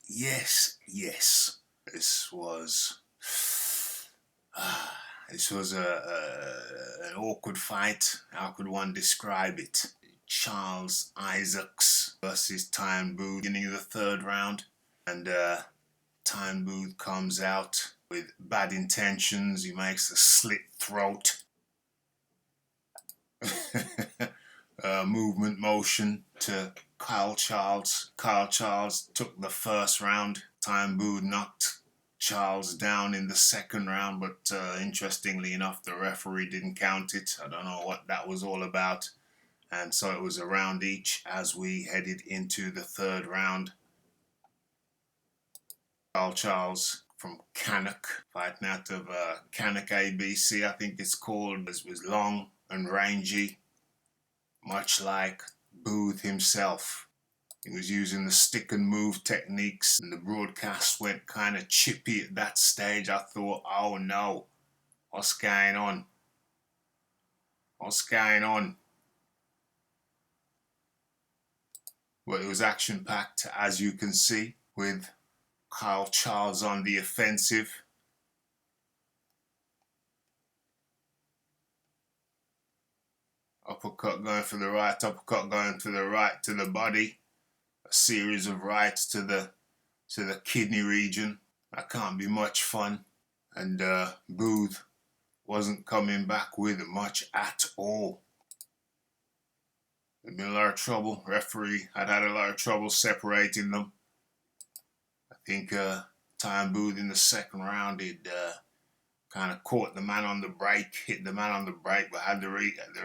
yes. This was this was an awkward fight. How could one describe it? Charles Isaacs versus Tyan Booth, beginning of the third round, and Tyan Booth comes out with bad intentions. He makes a slit throat movement motion to Kyle Charles. Kyle Charles took the first round. Tyan Booth knocked Charles down in the second round, but interestingly enough, the referee didn't count it. I don't know what that was all about. And so it was a round each as we headed into the third round. Kyle Charles from Cannock, fighting out of Cannock ABC, I think it's called, was long and rangy, much like Booth himself. He was using the stick and move techniques, and the broadcast went kind of chippy at that stage. I thought, oh no, what's going on? What's going on? Well, it was action-packed, as you can see, with Kyle Charles on the offensive. Uppercut going for the right, uppercut going to the right to the body. A series of rights to the kidney region. That can't be much fun. And Booth wasn't coming back with much at all. There'd been a lot of trouble. Referee had a lot of trouble separating them. I think Tyan Booth in the second round, he'd kind of caught the man on the break, hit the man on the break, but had the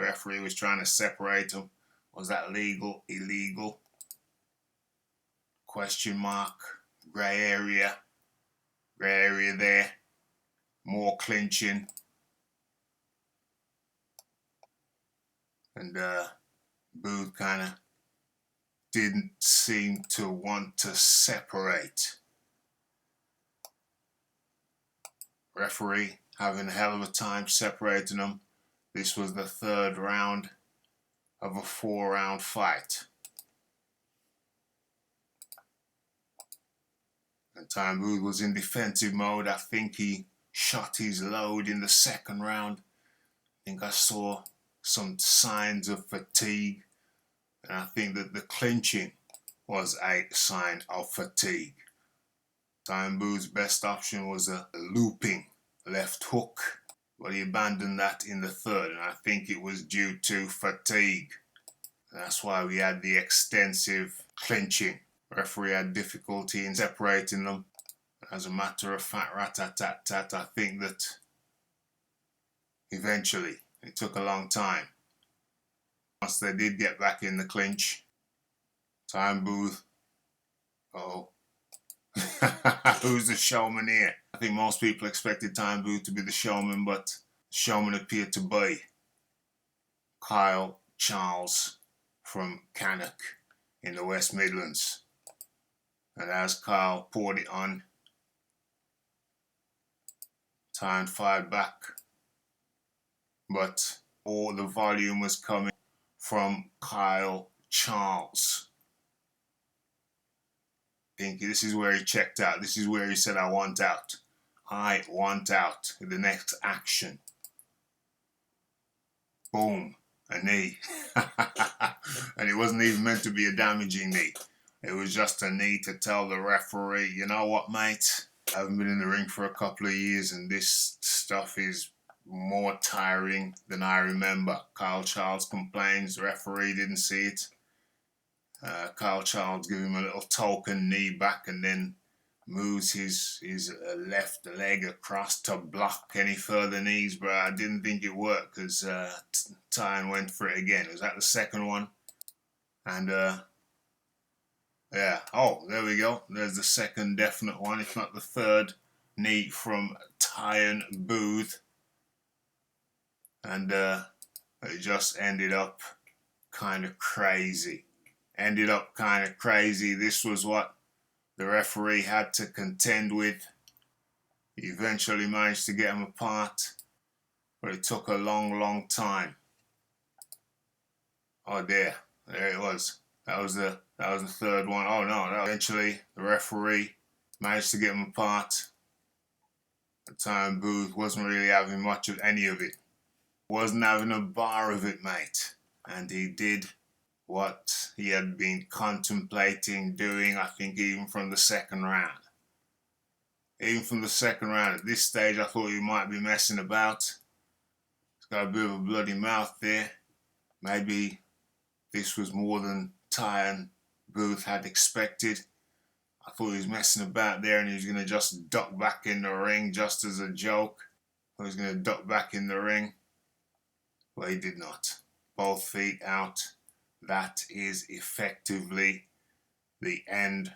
referee was trying to separate them. Was that legal? Illegal? Question mark. Grey area. Grey area there. More clinching. And Booth kind of didn't seem to want to separate. Referee having a hell of a time separating them. This was the third round of a 4-round fight. And Tyan Booth was in defensive mode. I think he shot his load in the second round. I think I saw some signs of fatigue. And I think that the clinching was a sign of fatigue. Tyan Booth's best option was a looping left hook, but he abandoned that in the third, and I think it was due to fatigue. That's why we had the extensive clinching. Referee had difficulty in separating them. As a matter of fact, rat-tat-tat-tat, I think that eventually, it took a long time. Once they did get back in the clinch, Tyan Booth, who's the showman here? I think most people expected Tyan Booth to be the showman, but the showman appeared to be Kyle Charles from Cannock in the West Midlands. And as Kyle poured it on, Tyan fired back, but all the volume was coming from Kyle Charles. I think this is where he checked out. This is where he said, I want out. I want out. The next action. Boom. A knee. And it wasn't even meant to be a damaging knee. It was just a knee to tell the referee, you know what, mate? I haven't been in the ring for a couple of years and this stuff is more tiring than I remember. Kyle Charles complains, the referee didn't see it. Kyle Charles gave him a little token knee back and then moves his left leg across to block any further knees, but I didn't think it worked because Tyan went for it again. Was that the second one? And yeah, oh, there we go. There's the second definite one, if not the third knee from Tyan Booth. And it just ended up kind of crazy. This was what the referee had to contend with. He eventually managed to get them apart, but it took a long time. Oh dear, there it was. That was the That was the third one. Oh no, eventually the referee managed to get them apart. But Tyan Booth wasn't really having much of any of it. Wasn't having a bar of it, mate. And he did what he had been contemplating doing, I think, even from the second round. Even from the second round, at this stage, I thought he might be messing about. He's got a bit of a bloody mouth there. Maybe this was more than Tyan Booth had expected. I thought he was messing about there and he was going to just duck back in the ring just as a joke. He was going to duck back in the ring. Well, he did not. Both feet out. That is effectively the end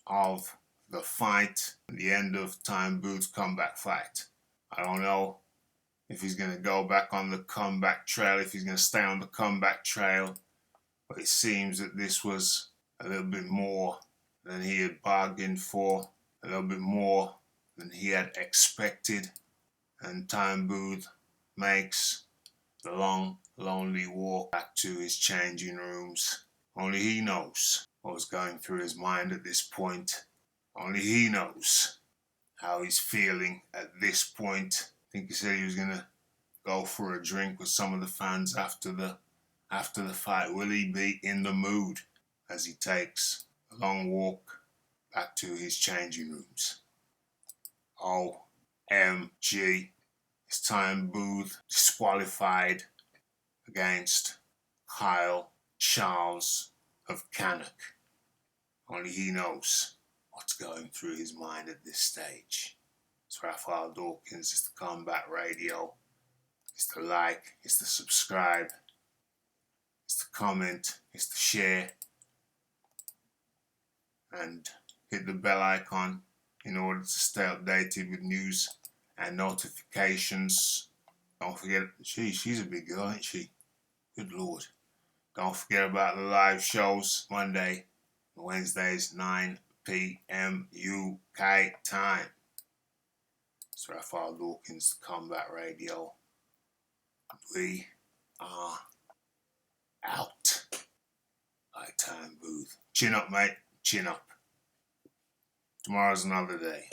of the fight, the end of Tyan Booth's comeback fight. I don't know if he's going to go back on the comeback trail, if he's going to stay on the comeback trail, but it seems that this was a little bit more than he had bargained for, a little bit more than he had expected, and Tyan Booth makes the long, lonely walk back to his changing rooms. Only he knows what was going through his mind at this point. Only he knows how he's feeling at this point. I think he said he was going to go for a drink with some of the fans after the fight. Will he be in the mood as he takes a long walk back to his changing rooms? OMG. Is Tyan Booth disqualified against Kyle Charles of Cannock? Only he knows what's going through his mind at this stage. It's Raphael Dawkins, it's the Combat Radio. It's the like, it's the subscribe, it's the comment, it's the share, and hit the bell icon in order to stay updated with news and notifications. Don't forget, she's a big girl, ain't she? Good Lord. Don't forget about the live shows, Monday and Wednesdays, 9 p.m. UK time. It's Raphael Dawkins, Combat Radio. We are out. Like Tyan Booth. Chin up, mate. Chin up. Tomorrow's another day.